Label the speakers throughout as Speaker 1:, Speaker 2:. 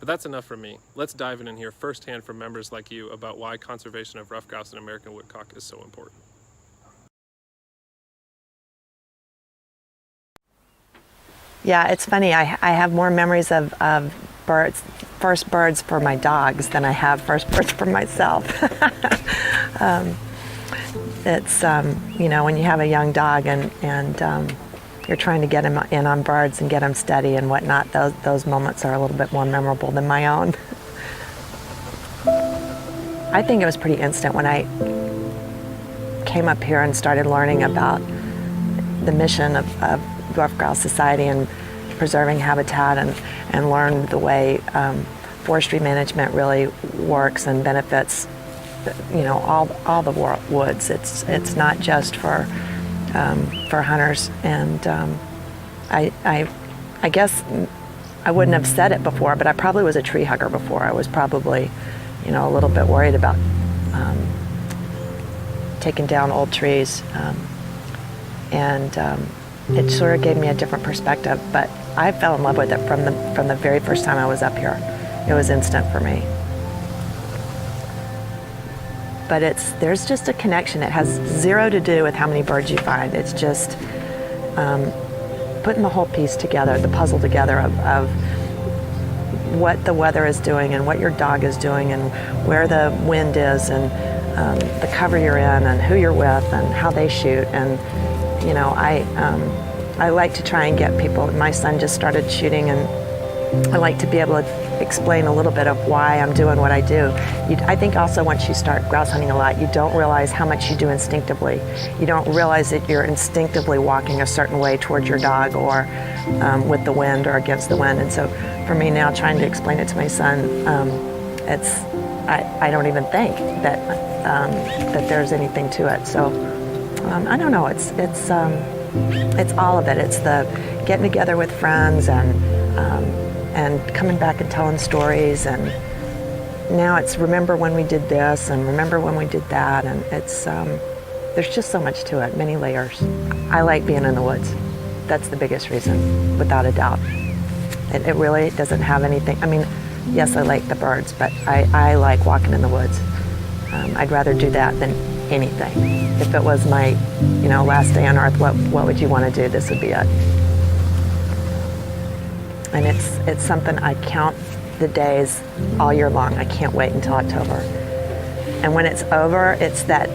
Speaker 1: But that's enough for me. Let's dive in and hear firsthand from members like you about why conservation of rough grouse and American woodcock is so important.
Speaker 2: Yeah, it's funny. I have more memories of birds, first birds for my dogs than I have first birds for myself. It's, you know, when you have a young dog and you're trying to get him in on birds and get him steady and whatnot, those moments are a little bit more memorable than my own. I think it was pretty instant when I came up here and started learning about the mission of Dwarf Grouse Society and preserving habitat and learned the way forestry management really works and benefits, you know, all the woods. It's not just for hunters, and I guess I wouldn't have said it before, but I probably was a tree hugger before. I was probably, you know, a little bit worried about taking down old trees, and it sort of gave me a different perspective. But I fell in love with it from the very first time I was up here. It was instant for me. But there's just a connection. It has zero to do with how many birds you find. It's just putting the whole piece together, the puzzle together of what the weather is doing and what your dog is doing and where the wind is and the cover you're in and who you're with and how they shoot. And you know, I like to try and get people. My son just started shooting, and I like to be able to explain a little bit of why I'm doing what I do. I think also once you start grouse hunting a lot, you don't realize how much you do instinctively. You don't realize that you're instinctively walking a certain way towards your dog or with the wind or against the wind. And so for me now, trying to explain it to my son, I don't even think that that there's anything to it. So I don't know. It's all of it. It's the getting together with friends and coming back and telling stories, and now it's remember when we did this and remember when we did that, and it's there's just so much to it, many layers. I like being in the woods. That's the biggest reason, without a doubt. It really doesn't have anything. I mean, yes, I like the birds, but I like walking in the woods. I'd rather do that than anything. If it was my, you know, last day on earth, what would you want to do? This would be it. And it's something I count the days all year long. I can't wait until October. And when it's over, it's that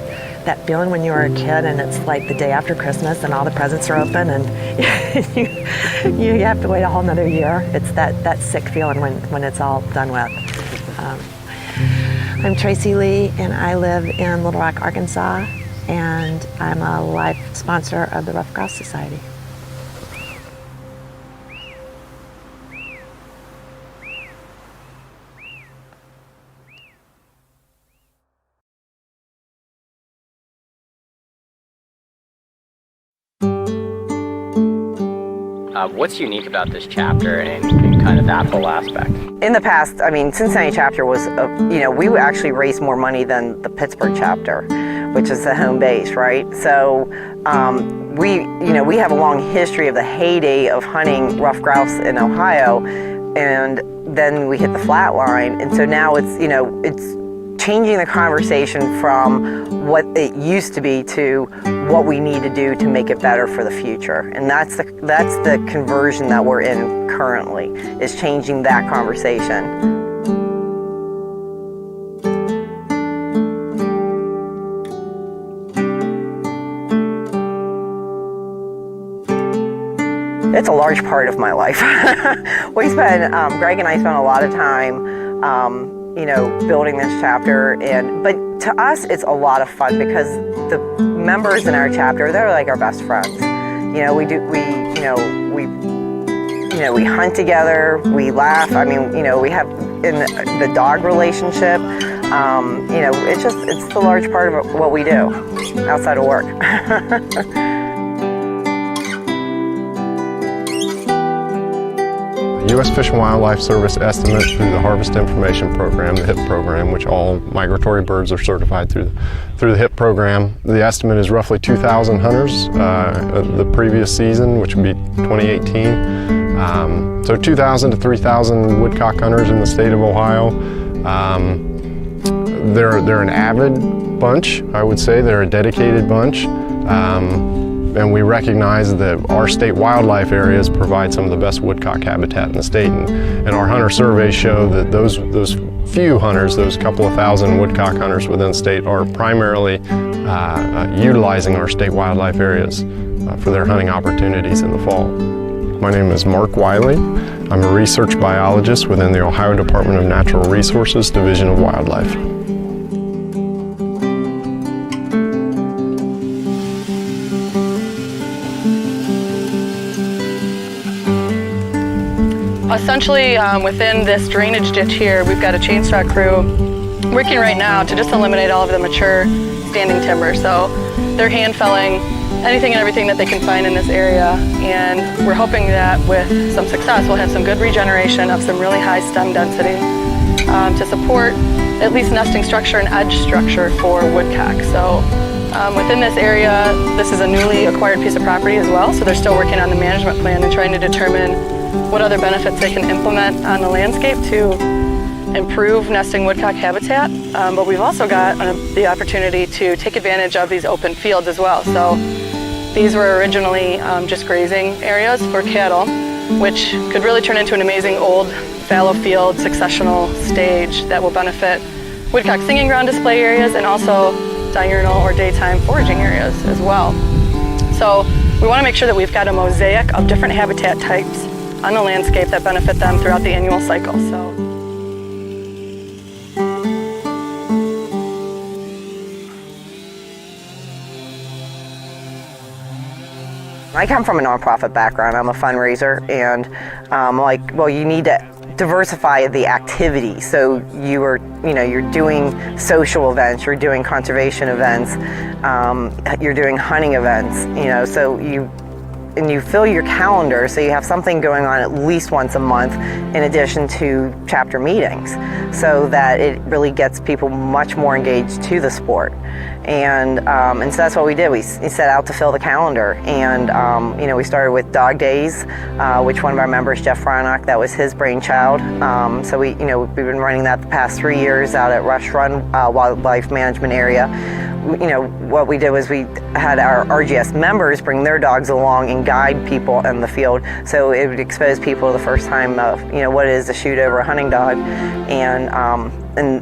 Speaker 2: feeling when you were a kid and it's like the day after Christmas and all the presents are open and you have to wait a whole nother year. It's that sick feeling when it's all done with. I'm Tracy Lee, and I live in Little Rock, Arkansas, and I'm a life sponsor of the Rough Grouse Society.
Speaker 3: What's unique about this chapter and kind of that whole aspect?
Speaker 4: In the past, I mean, Cincinnati chapter was, you know, we actually raised more money than the Pittsburgh chapter, which is the home base, right? So we have a long history of the heyday of hunting rough grouse in Ohio, and then we hit the flat line, and so now it's, you know, it's changing the conversation from what it used to be to what we need to do to make it better for the future. And that's the conversion that we're in currently, is changing that conversation. It's a large part of my life. Greg and I spent a lot of time you know, building this chapter, but to us it's a lot of fun because the members in our chapter, they're like our best friends. You know, we hunt together, we laugh. I mean, you know, we have in the dog relationship. You know, it's the large part of what we do outside of work.
Speaker 5: The U.S. Fish and Wildlife Service estimate through the Harvest Information Program, the HIP program, which all migratory birds are certified through the HIP program. The estimate is roughly 2,000 hunters the previous season, which would be 2018. So 2,000 to 3,000 woodcock hunters in the state of Ohio. They're an avid bunch, I would say. They're a dedicated bunch. And we recognize that our state wildlife areas provide some of the best woodcock habitat in the state. And our hunter surveys show that those few hunters, those couple of thousand woodcock hunters within the state, are primarily utilizing our state wildlife areas for their hunting opportunities in the fall. My name is Mark Wiley. I'm a research biologist within the Ohio Department of Natural Resources, Division of Wildlife.
Speaker 6: Essentially, within this drainage ditch here, we've got a chainsaw crew working right now to just eliminate all of the mature standing timber. So they're hand felling anything and everything that they can find in this area, and we're hoping that with some success we'll have some good regeneration of some really high stem density to support at least nesting structure and edge structure for woodcock. So within this area, this is a newly acquired piece of property as well, so they're still working on the management plan and trying to determine what other benefits they can implement on the landscape to improve nesting woodcock habitat. But we've also got the opportunity to take advantage of these open fields as well. So these were originally just grazing areas for cattle, which could really turn into an amazing old fallow field successional stage that will benefit woodcock singing ground display areas and also diurnal or daytime foraging areas as well. So we want to make sure that we've got a mosaic of different habitat types on the landscape that benefit them throughout the annual cycle. So.
Speaker 4: I come from a nonprofit background. I'm a fundraiser, and you need to diversify the activity. So you're doing social events, you're doing conservation events, you're doing hunting events. So you fill your calendar so you have something going on at least once a month in addition to chapter meetings, so that it really gets people much more engaged to the sport. And so that's what we did. We set out to fill the calendar, and we started with dog days, which one of our members, Jeff Frynock, that was his brainchild. So we've been running that the past 3 years out at Rush Run Wildlife Management Area. What we did was we had our RGS members bring their dogs along and guide people in the field, so it would expose people the first time of what it is to shoot over a hunting dog. And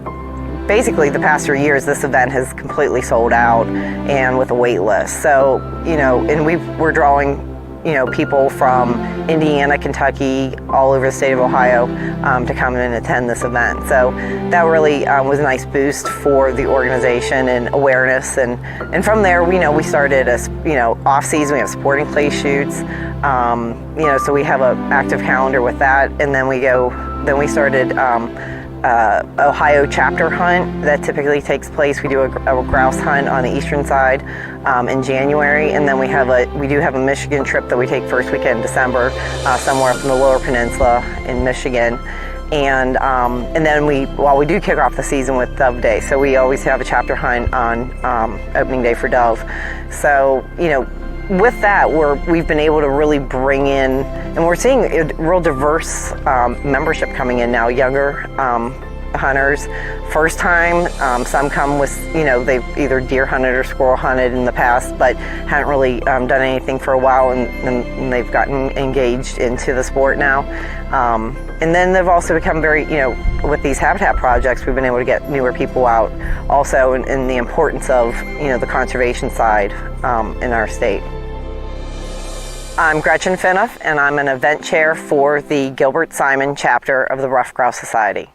Speaker 4: basically the past 3 years this event has completely sold out and with a wait list. So and we're drawing people from Indiana, Kentucky, all over the state of Ohio to come and attend this event. So that really was a nice boost for the organization and awareness. And from there, we started off season. We have sporting clay shoots. So we have an active calendar with that. And then we started Ohio chapter hunt that typically takes place. We do a grouse hunt on the eastern side in January, and then we do have a Michigan trip that we take first weekend in December, somewhere up in the lower peninsula in Michigan. And then we do kick off the season with Dove Day, so we always have a chapter hunt on opening day for dove. So with that, we've been able to really bring in, and we're seeing a real diverse membership coming in now, younger hunters, first time. Some come with, they've either deer hunted or squirrel hunted in the past, but hadn't really done anything for a while, and they've gotten engaged into the sport now. And then they've also become very, with these habitat projects, we've been able to get newer people out also in the importance of, the conservation side in our state. I'm Gretchen Finoff, and I'm an event chair for the Gilbert Simon chapter of the Ruffed Grouse Society.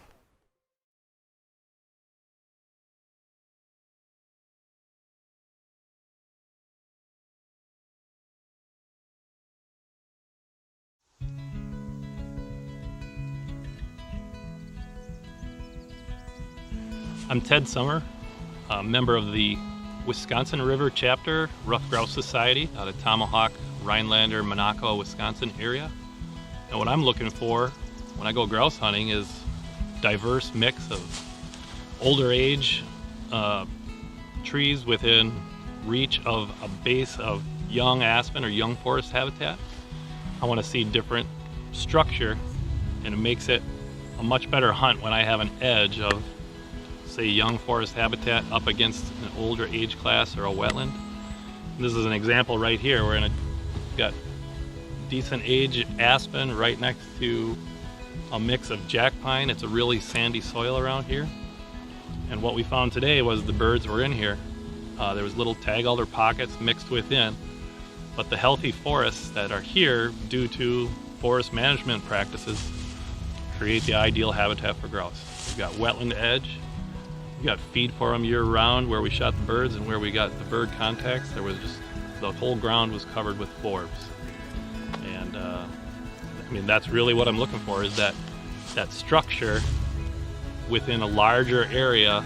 Speaker 7: I'm Ted Summer, a member of the Wisconsin River Chapter Ruffed Grouse Society out of Tomahawk, Rhinelander, Monaco, Wisconsin area. And what I'm looking for when I go grouse hunting is diverse mix of older age trees within reach of a base of young aspen or young forest habitat. I want to see different structure, and it makes it a much better hunt when I have an edge of, say, young forest habitat up against an older age class or a wetland. This is an example right here. We've got decent age aspen right next to a mix of jack pine. It's a really sandy soil around here. And what we found today was the birds were in here. There was little tag alder pockets mixed within, but the healthy forests that are here due to forest management practices create the ideal habitat for grouse. We've got wetland edge, we've got feed for them year round where we shot the birds and where we got the bird contacts. There was just, the whole ground was covered with forbs. And I mean, that's really what I'm looking for, is that structure within a larger area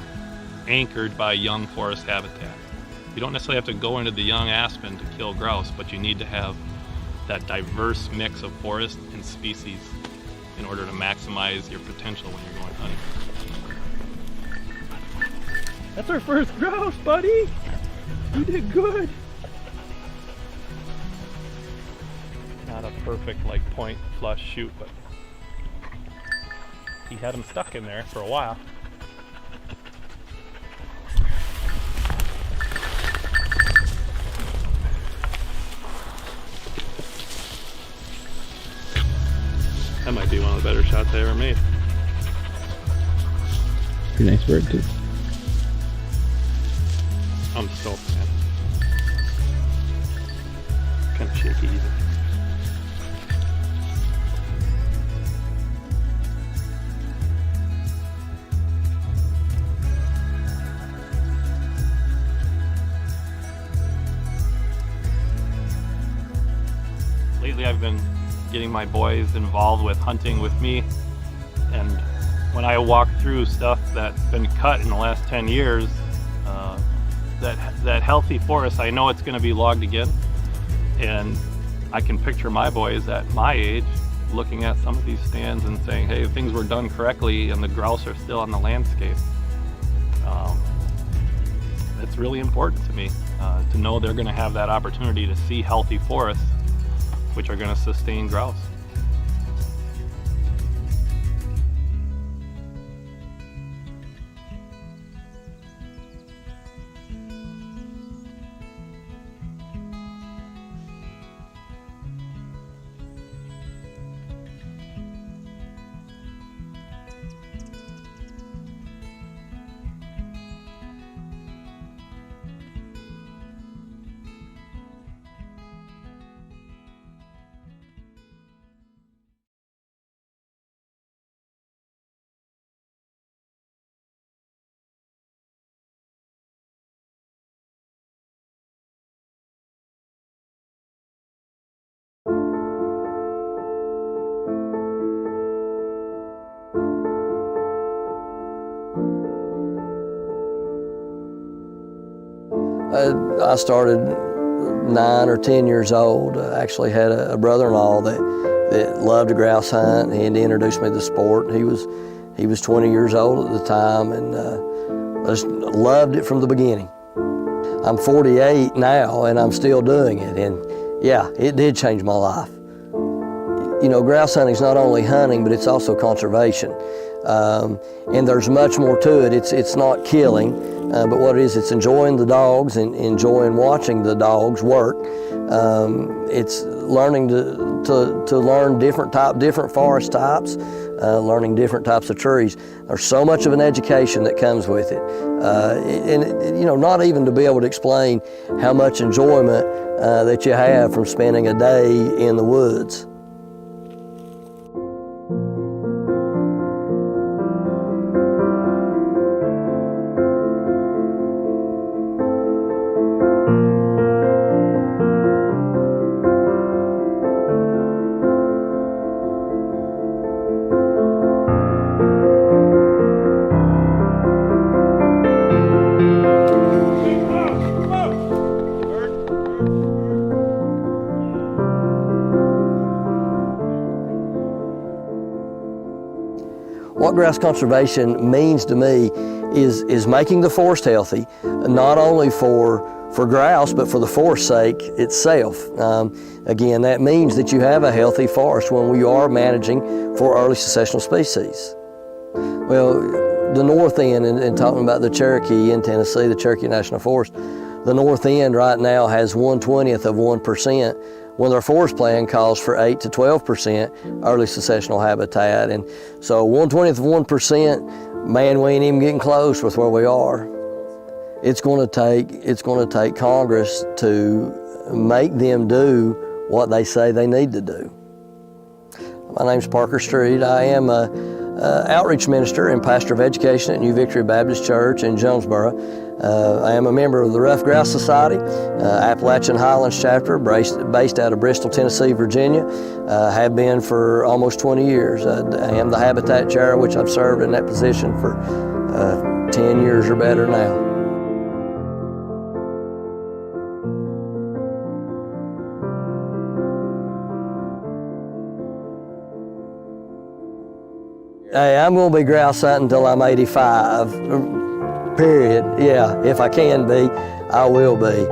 Speaker 7: anchored by young forest habitat. You don't necessarily have to go into the young aspen to kill grouse, but you need to have that diverse mix of forest and species in order to maximize your potential when you're going hunting.
Speaker 1: That's our first grouse, buddy! You did good!
Speaker 7: Not a perfect like point flush shoot, but he had him stuck in there for a while. That might be one of the better shots I ever made.
Speaker 8: Pretty nice bird too.
Speaker 7: I'm stoked, man. Kind of shaky even. Lately I've been getting my boys involved with hunting with me, and when I walk through stuff that's been cut in the last 10 years, that healthy forest, I know it's going to be logged again, and I can picture my boys at my age looking at some of these stands and saying, hey, things were done correctly and the grouse are still on the landscape. It's really important to me to know they're going to have that opportunity to see healthy forests which are going to sustain grouse.
Speaker 9: I started 9 or 10 years old. I actually had a brother-in-law that loved to grouse hunt, and he introduced me to the sport. He was 20 years old at the time, and I just loved it from the beginning. I'm 48 now, and I'm still doing it, and yeah, it did change my life. You know, grouse hunting is not only hunting, but it's also conservation. And there's much more to it. It's not killing, but what it is, it's enjoying the dogs and enjoying watching the dogs work. It's learning to learn different forest types, learning different types of trees. There's so much of an education that comes with it. And you know, not even to be able to explain how much enjoyment that you have from spending a day in the woods. What grouse conservation means to me is making the forest healthy, not only for for grouse, but for the forest's sake itself. Again, that means that you have a healthy forest when we are managing for early successional species. Well, the north end, and talking about the Cherokee in Tennessee, the Cherokee National Forest, the north end right now has 1/20th of 1%, when their forest plan calls for 8 to 12% early successional habitat. And so 1/20th of 1%, man, we ain't even getting close with where we are. It's going to take Congress to make them do what they say they need to do. My name's Parker Street. I am a outreach minister and pastor of education at New Victory Baptist Church in Jonesboro. I am a member of the Rough Grouse Society, Appalachian Highlands chapter, based out of Bristol, Tennessee, Virginia. Have been for almost 20 years. I am the Habitat Chair, which I've served in that position for 10 years or better now. Hey, I'm going to be grouse hunting until I'm 85, period. Yeah, if I can be, I will be.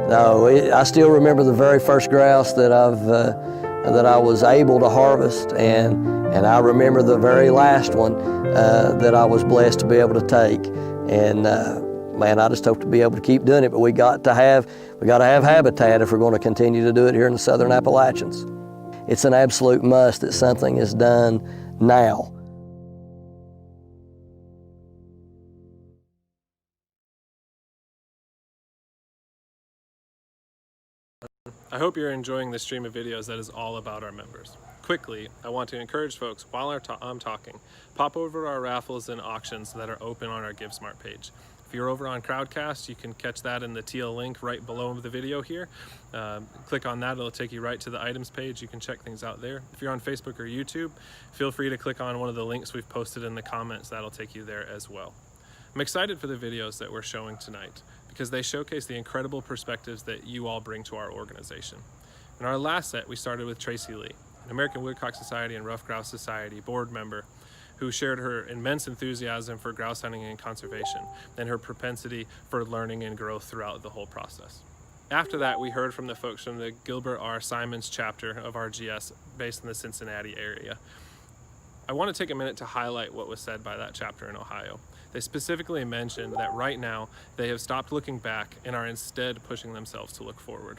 Speaker 9: No, I still remember the very first grouse that I was able to harvest, and I remember the very last one that I was blessed to be able to take. And man, I just hope to be able to keep doing it. But we got to have habitat if we're going to continue to do it here in the Southern Appalachians. It's an absolute must that something is done now.
Speaker 1: I hope you're enjoying this stream of videos that is all about our members. Quickly, I want to encourage folks, while I'm talking, pop over to our raffles and auctions that are open on our GiveSmart page. If you're over on Crowdcast, you can catch that in the teal link right below the video here. Click on that, it'll take you right to the items page. You can check things out there. If you're on Facebook or YouTube, feel free to click on one of the links we've posted in the comments. That'll take you there as well. I'm excited for the videos that we're showing tonight, because they showcase the incredible perspectives that you all bring to our organization. In our last set, we started with Tracy Lee, an American Woodcock Society and Rough Grouse Society board member who shared her immense enthusiasm for grouse hunting and conservation and her propensity for learning and growth throughout the whole process. After that, we heard from the folks from the Gilbert R. Simons chapter of RGS based in the Cincinnati area. I want to take a minute to highlight what was said by that chapter in Ohio. They specifically mentioned that right now they have stopped looking back and are instead pushing themselves to look forward.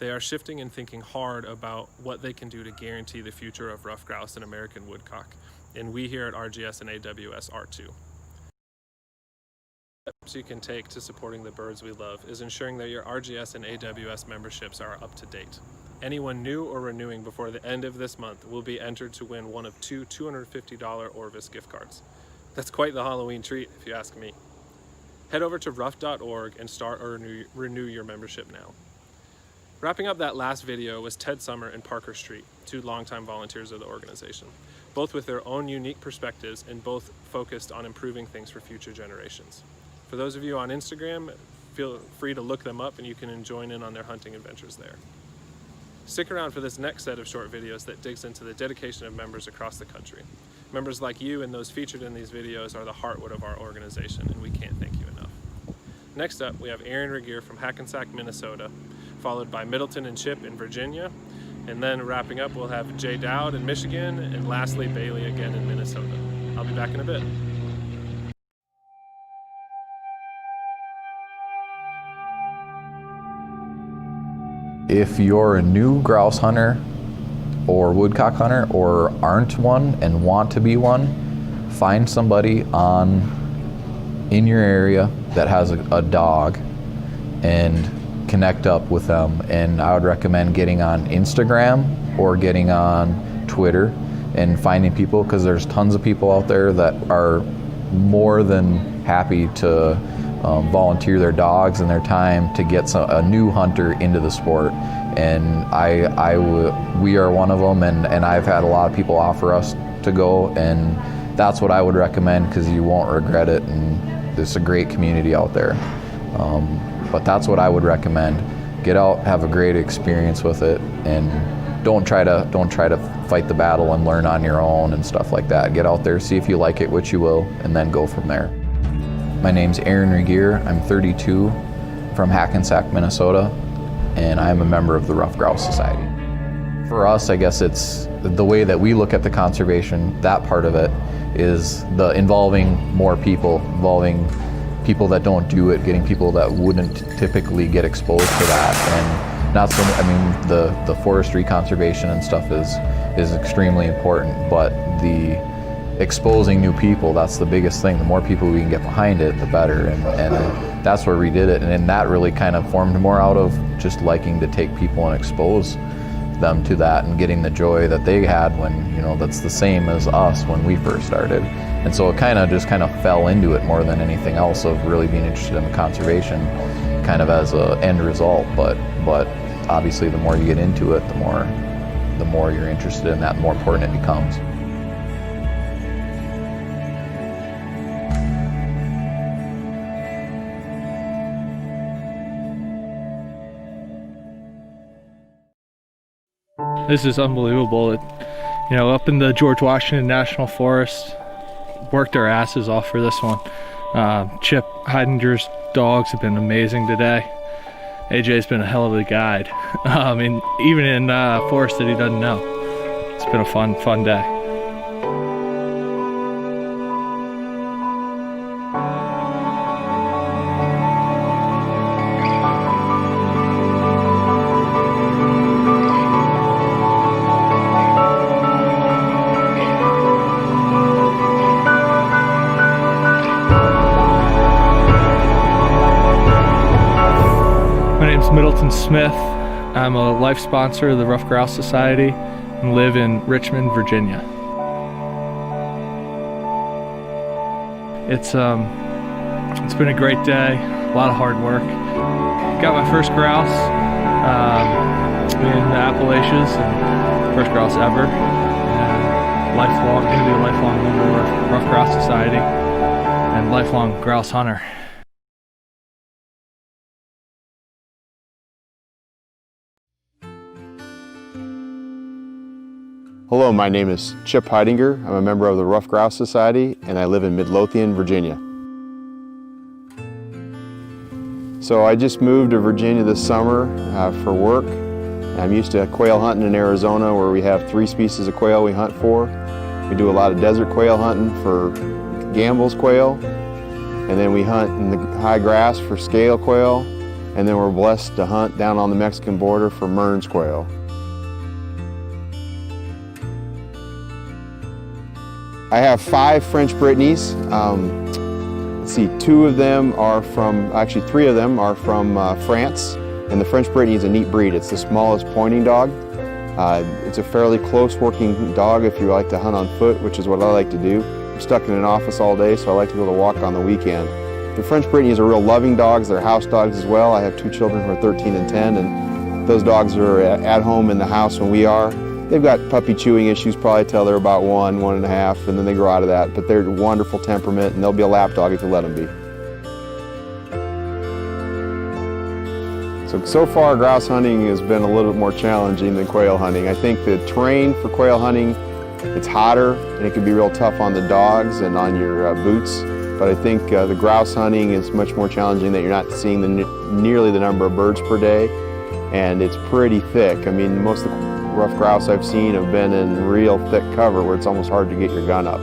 Speaker 1: They are shifting and thinking hard about what they can do to guarantee the future of rough grouse and American woodcock. And we here at RGS and AWS are too. Steps you can take to supporting the birds we love is ensuring that your RGS and AWS memberships are up to date. Anyone new or renewing before the end of this month will be entered to win one of two $250 Orvis gift cards. That's quite the Halloween treat, if you ask me. Head over to rough.org and start or renew your membership now. Wrapping up that last video was Ted Summer and Parker Street, two longtime volunteers of the organization, both with their own unique perspectives and both focused on improving things for future generations. For those of you on Instagram, feel free to look them up and you can join in on their hunting adventures there. Stick around for this next set of short videos that digs into the dedication of members across the country. Members like you and those featured in these videos are the heartwood of our organization, and we can't thank you enough. Next up, we have Aaron Regier from Hackensack, Minnesota, followed by Middleton and Chip in Virginia, and then wrapping up, we'll have Jay Dowd in Michigan, and lastly, Bailey again in Minnesota. I'll be back in a bit.
Speaker 8: If you're a new grouse hunter or woodcock hunter or aren't one and want to be one, find somebody in your area that has a dog and connect up with them. And I would recommend getting on Instagram or getting on Twitter and finding people, because there's tons of people out there that are more than happy to volunteer their dogs and their time to get a new hunter into the sport. And we are one of them, and I've had a lot of people offer us to go, and that's what I would recommend, because you won't regret it, and there's a great community out there. But that's what I would recommend. Get out, have a great experience with it, and don't try to fight the battle and learn on your own and stuff like that. Get out there, see if you like it, which you will, and then go from there. My name's Aaron Regier. I'm 32, from Hackensack, Minnesota, and I'm a member of the Rough Grouse Society. For us, I guess it's the way that we look at the conservation, that part of it is the involving more people, involving people that don't do it, getting people that wouldn't typically get exposed to that. And not so, I mean, the forestry conservation and stuff is extremely important, but the exposing new people, that's the biggest thing. The more people we can get behind it, the better. And that's where we did it. And that really kind of formed more out of just liking to take people and expose them to that and getting the joy that they had when, you know, that's the same as us when we first started. And so it kind of fell into it more than anything else of really being interested in the conservation kind of as an end result. But obviously the more you get into it, the more you're interested in that, the more important it becomes.
Speaker 10: This is unbelievable. You know, up in the George Washington National Forest, worked our asses off for this one. Chip Heidinger's dogs have been amazing today. AJ's been a hell of a guide. And even in forest that he doesn't know. It's been a fun day. Middleton Smith. I'm a life sponsor of the Rough Grouse Society and live in Richmond, Virginia. It's been a great day, a lot of hard work. Got my first grouse in the Appalachians, and first grouse ever. And going to be a lifelong member of Rough Grouse Society and lifelong grouse hunter.
Speaker 11: Hello, my name is Chip Heidinger. I'm a member of the Rough Grouse Society, and I live in Midlothian, Virginia. So I just moved to Virginia this summer for work. I'm used to quail hunting in Arizona, where we have 3 species of quail we hunt for. We do a lot of desert quail hunting for Gambel's quail, and then we hunt in the high grass for scale quail, and then we're blessed to hunt down on the Mexican border for Mearns quail. I have 5 French Brittany's. Let's see, 2 of them are from, actually 3 of them are from France. And the French Brittany is a neat breed. It's the smallest pointing dog. It's a fairly close working dog if you like to hunt on foot, which is what I like to do. I'm stuck in an office all day, so I like to be able to walk on the weekend. The French Brittany's are real loving dogs. They're house dogs as well. I have 2 children who are 13 and 10, and those dogs are at home in the house when we are. They've got puppy chewing issues probably till they're about 1, 1.5, and then they grow out of that. But they're wonderful temperament, and they'll be a lap dog if you let them be. So far, grouse hunting has been a little bit more challenging than quail hunting. I think the terrain for quail hunting, it's hotter, and it can be real tough on the dogs and on your boots. But I think the grouse hunting is much more challenging, that you're not seeing nearly the number of birds per day, and it's pretty thick. I mean, most of the rough grouse I've seen have been in real thick cover where it's almost hard to get your gun up.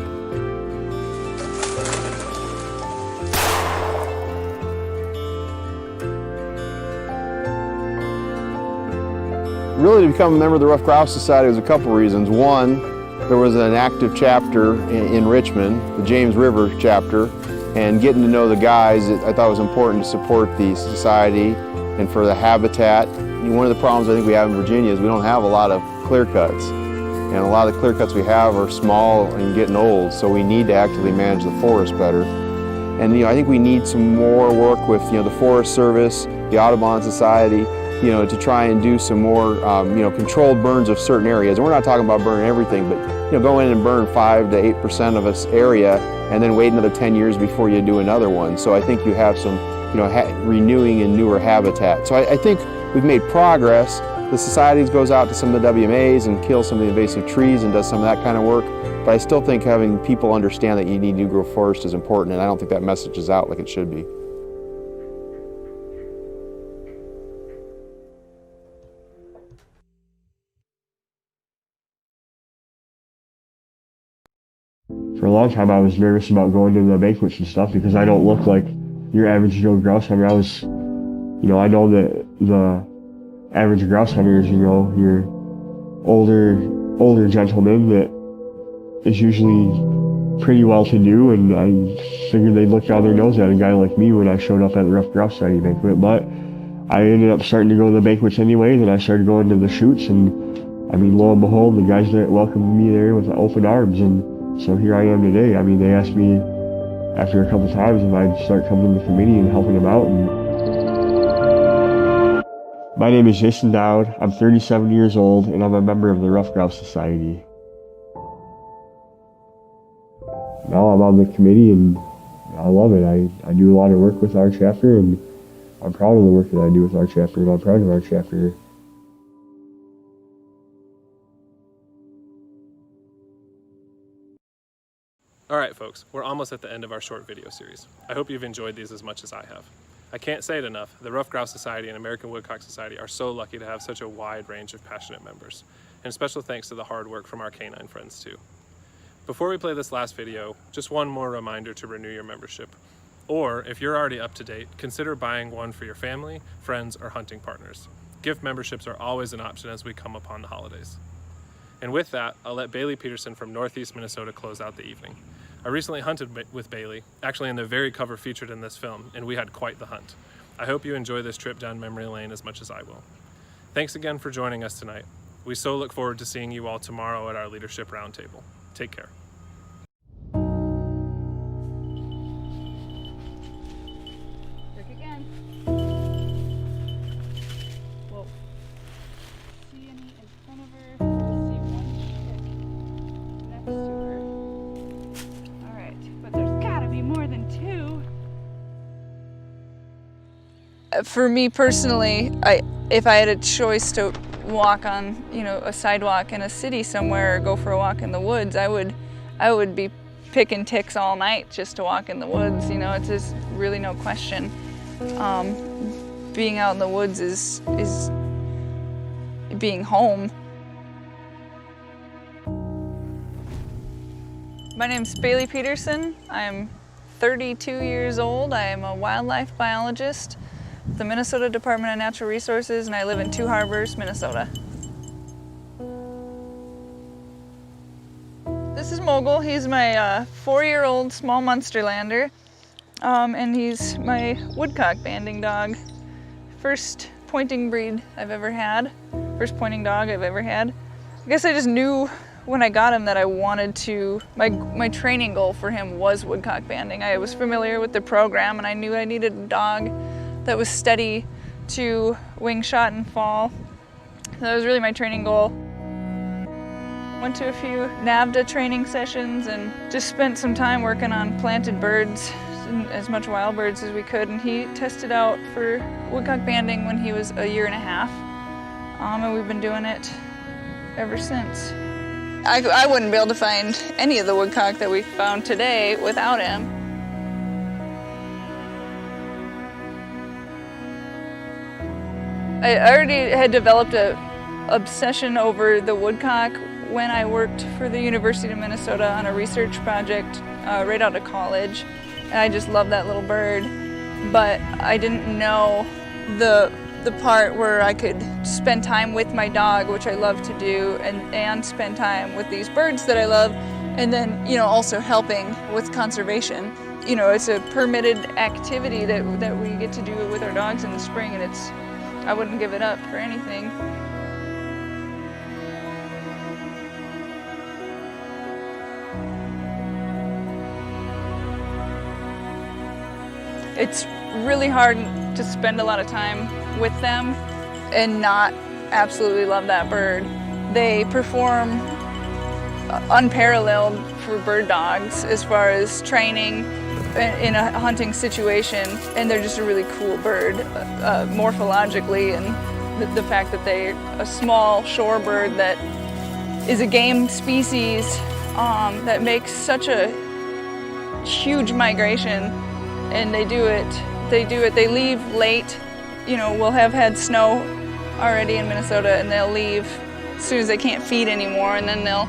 Speaker 11: Really, to become a member of the Rough Grouse Society was a couple reasons. One, there was an active chapter in Richmond, the James River chapter, and getting to know the guys, I thought it was important to support the society and for the habitat. One of the problems I think we have in Virginia is we don't have a lot of clear cuts. And a lot of the clear cuts we have are small and getting old, so we need to actively manage the forest better. And I think we need some more work with the Forest Service, the Audubon Society, to try and do some more controlled burns of certain areas. And we're not talking about burning everything, but go in and burn 5 to 8% of this area and then wait another 10 years before you do another one. So I think you have some renewing and newer habitat. So I think we've made progress. The society goes out to some of the WMAs and kills some of the invasive trees and does some of that kind of work. But I still think having people understand that you need new growth forest is important, and I don't think that message is out like it should be.
Speaker 12: for a long time I was nervous about going to the banquets and stuff because I don't look like your average Joe grouse hunter. I know that the average grouse hunter is, your older gentleman that is usually pretty well-to-do, and I figured they'd look down their nose at a guy like me when I showed up at the Rough Grouse Society banquet. But I ended up starting to go to the banquets anyway, then I started going to the shoots, and lo and behold, the guys that welcomed me there with open arms, and so here I am today. They asked me after a couple times if I'd start coming to the committee and helping them out. And my name is Jason Dowd. I'm 37 years old, and I'm a member of the Rough Grouse Society. Now I'm on the committee, and I love it. I do a lot of work with our chapter, and I'm proud of the work that I do with our chapter, and I'm proud of our chapter.
Speaker 1: All right, folks, we're almost at the end of our short video series. I hope you've enjoyed these as much as I have. I can't say it enough, the Rough Grouse Society and American Woodcock Society are so lucky to have such a wide range of passionate members. And special thanks to the hard work from our canine friends too. Before we play this last video, just one more reminder to renew your membership. Or, if you're already up to date, consider buying one for your family, friends, or hunting partners. Gift memberships are always an option as we come upon the holidays. And with that, I'll let Bailey Peterson from Northeast Minnesota close out the evening. I recently hunted with Bailey, actually in the very cover featured in this film, and we had quite the hunt. I hope you enjoy this trip down memory lane as much as I will. Thanks again for joining us tonight. We so look forward to seeing you all tomorrow at our Leadership Roundtable. Take care.
Speaker 13: Look again. Whoa. See any in front of her? See one chick next to her. Alright, but there's gotta be more than two.
Speaker 6: For me personally, if I had a choice to walk on, a sidewalk in a city somewhere or go for a walk in the woods, I would be picking ticks all night just to walk in the woods. It's just really no question. Being out in the woods is being home. My name's Bailey Peterson. I'm 32 years old. I am a wildlife biologist at the Minnesota Department of Natural Resources, and I live in Two Harbors, Minnesota. This is Mogul. He's my 4-year-old small Munsterlander, and he's my woodcock banding dog. First pointing breed I've ever had, first pointing dog I've ever had. I guess I just knew when I got him that I wanted to, my training goal for him was woodcock banding. I was familiar with the program, and I knew I needed a dog that was steady to wing shot and fall. So that was really my training goal. Went to a few NAVDA training sessions and just spent some time working on planted birds, as much wild birds as we could, and he tested out for woodcock banding when he was 1.5 years, and we've been doing it ever since. I wouldn't be able to find any of the woodcock that we found today without him. I already had developed an obsession over the woodcock when I worked for the University of Minnesota on a research project right out of college. And I just love that little bird. But I didn't know the part where I could spend time with my dog, which I love to do, and spend time with these birds that I love, and then, also helping with conservation. It's a permitted activity that we get to do with our dogs in the spring, and I wouldn't give it up for anything. It's really hard to spend a lot of time with them and not absolutely love that bird. They perform unparalleled for bird dogs as far as training in a hunting situation, and they're just a really cool bird morphologically, and the fact that they're a small shorebird that is a game species that makes such a huge migration, and they leave late. We'll have had snow already in Minnesota, and they'll leave as soon as they can't feed anymore, and then they'll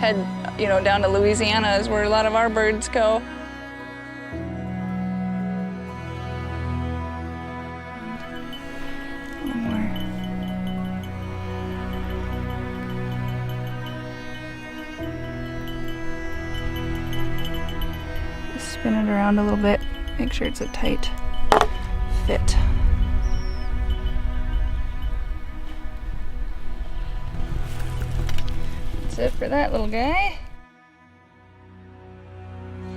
Speaker 6: head you know, down to Louisiana is where a lot of our birds go. One more. Just spin it around a little bit, make sure it's a tight fit. That's it for that little guy.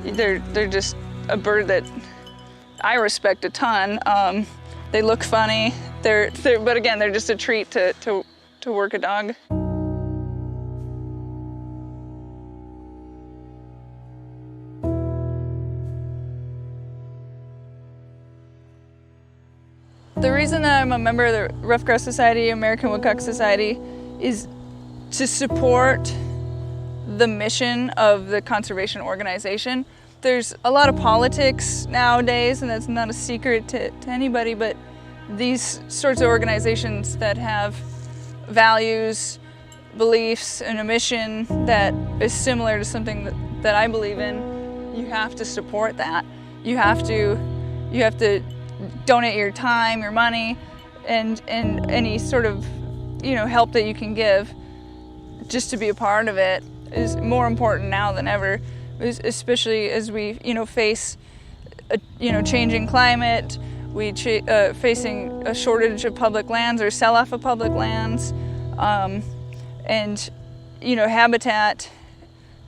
Speaker 6: They're just a bird that I respect a ton. They look funny. But again, they're just a treat to work a dog. The reason that I'm a member of the Ruffed Grouse Society, American Woodcock Society, is to support the mission of the conservation organization. There's a lot of politics nowadays, and that's not a secret to anybody, but these sorts of organizations that have values, beliefs, and a mission that is similar to something that I believe in, you have to support that. You have to donate your time, your money, and any sort of, you know, help that you can give just to be a part of it is more important now than ever, especially as we, you know, face a, you know, changing climate, facing a shortage of public lands or sell-off of public lands, and, you know, habitat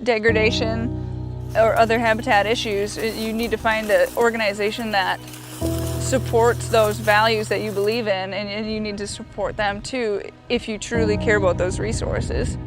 Speaker 6: degradation or other habitat issues. You need to find an organization that supports those values that you believe in, and you need to support them too if you truly care about those resources.